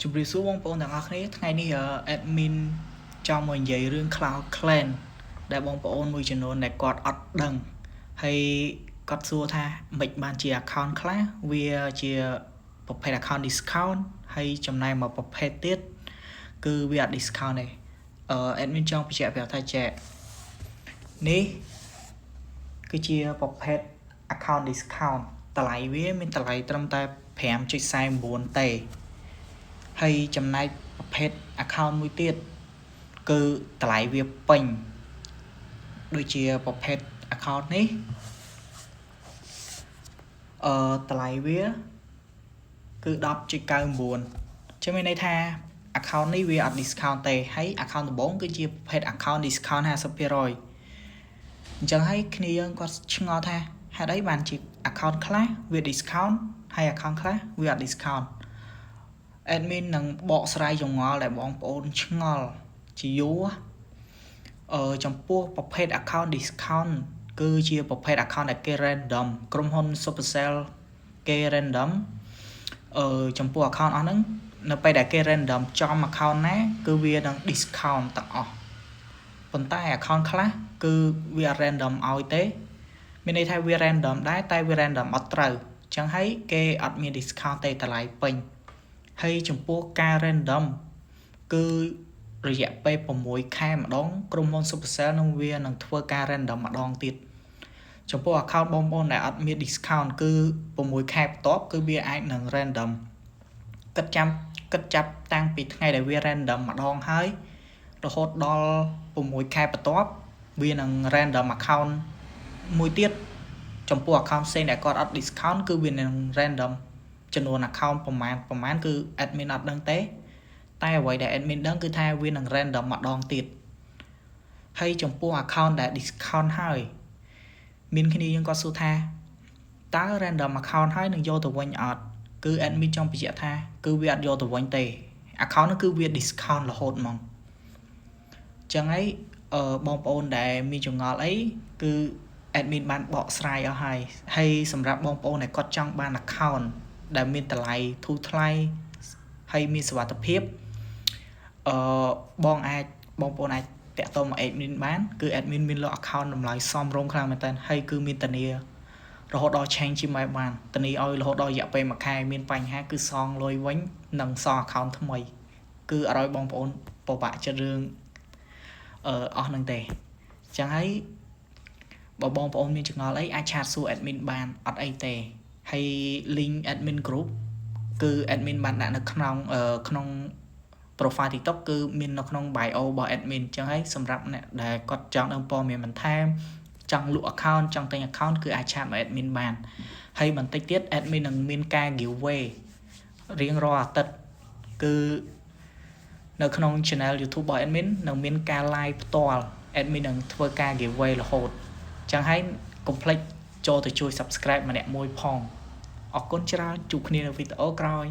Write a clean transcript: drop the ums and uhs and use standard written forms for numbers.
Chụp review xuống bong bóngទាំងអស់គ្នាថ្ងៃនេះadmin ចង់មកនិយាយរឿង Cloud Clan ដែលបងប្អូនមួយចំនួនដែលគាត់អត់ដឹងហើយគាត់សួរថាមិនបានជា account ខ្លះវាជាប្រភេទ account discount ហើយចំណែកមកប្រភេទទៀតគឺវាអត់ discount ទេadmin ចង់បញ្ជាក់ប្រាប់ថាចែកនេះគឺជាប្រភេទ account discount តម្លៃវាមានតម្លៃត្រឹមតែ 5.49 ទេហើយចំណែកប្រភេទ account មួយទៀតគឺតម្លៃវាពេញដូចជាប្រភេទ account នេះតម្លៃវាគឺ 10.99 ចឹងមានន័យថា account នេះវាអត់ discount ទេហើយ account ដំបូងគឺជាប្រភេទ account discount 50% អញ្ចឹងហើយគ្នាយើងគាត់ឆ្ងល់ថាហេតុអីបានជា account ខ្លះវា discount ហើយ account ខ្លះវាអត់ discount admin នឹងបកស្រាយចងល់ដែលបងប្អូនឆ្ងល់ជាយូរចំពោះប្រភេទ account discount គឺជាប្រភេទ account ដែលគេ random ក្រុមហ៊ុន Supercell គេ random ចំពោះ account អស់ហ្នឹងនៅពេលដែលគេ random ចំ account ណាគឺវានឹង discount ទាំងអស់ប៉ុន្តែ account ខ្លះគឺវា random ឲ្យទេមានន័យថាវា random ដែរតែវា random អត់ត្រូវអញ្ចឹងហើយគេអត់មាន discount ទេតម្លៃពេញហើយចំពោះការ random គឺរយៈពេល6ខែម្ដងក្រុមហ៊ុន Supercell នឹងវានឹងធ្វើការ random ម្ដងទៀតចំពោះ account បងប្អូនដែលអត់មាន discount គឺ6ខែបន្ទាប់គឺវាអាចនឹង random គិតចាប់តាំងពីថ្ងៃដែលវា random ម្ដងហើយរហូតដល់6ខែបន្ទាប់វានឹង random account មួយទៀតចំពោះ account ផ្សេងដែលគាត់អត់ discount គឺវានឹង random ចំនួន account ប្រមាណគឺ admin អត់ដឹងទេតែអ្វីដែល admin ដឹងគឺថាវានឹង random ម្ដងទៀតហើយចំពោះ account ដែល discount ហើយមានគ្នាយើងគាត់សួរថាតើ random account ហើយនឹងយកទៅវិញអត់គឺ admin ចង់បញ្ជាក់ថាគឺវាអត់យកទៅវិញទេ account នោះគឺវា discount រហូតហ្មងចឹងហើយបងប្អូនដែលមានចម្ងល់អីគឺ admin បានបកស្រាយអស់ហើយសម្រាប់បងប្អូនដែលគាត់ចង់បាន account ដែលមានតម្លៃធូរថ្លៃហើយមានសុវត្ថិភាពបងប្អូនអាចតាក់ទងមក admin បានគឺ admin មានលក់ account តម្លៃសមរម្យខ្លាំងមែនតើហើយគឺមានធានារហូតដល់ change ជាម៉ែបានធានាឲ្យរហូតដល់រយៈពេល1ខែមានបញ្ហាគឺសងលុយវិញនិងសង account ថ្មីគឺអត់ឲ្យបងប្អូនពិបាកចិត្តរឿងអស់នឹងទេអញ្ចឹងហើយបើបងប្អូនមានចម្ងល់អីអាចឆាតសួរ admin បានអត់អីទេហើយ link admin group គឺ admin បានដាក់នៅក្នុង profile TikTok គឺមាននៅក្នុង bio របស់ admin អញ្ចឹងហើយសម្រាប់អ្នកដែលគាត់ចង់ដឹងព័ត៌មានបន្ថែមចង់លក់ account ចង់ទិញ account គឺអាចឆាតមក admin បានហើយបន្តិចទៀត admin នឹងមានការ giveaway រៀងរាល់អាទិត្យគឺនៅក្នុង channel YouTube របស់ admin នឹងមានការ live ផ្ទាល់ admin នឹងធ្វើការ giveaway រហូតអញ្ចឹងហើយកុំភ្លេចចូលទៅជួយ subscribe ម្នាក់មួយផងអរគុណច្រើនជួបគ្នានៅវីដេអូក្រោយ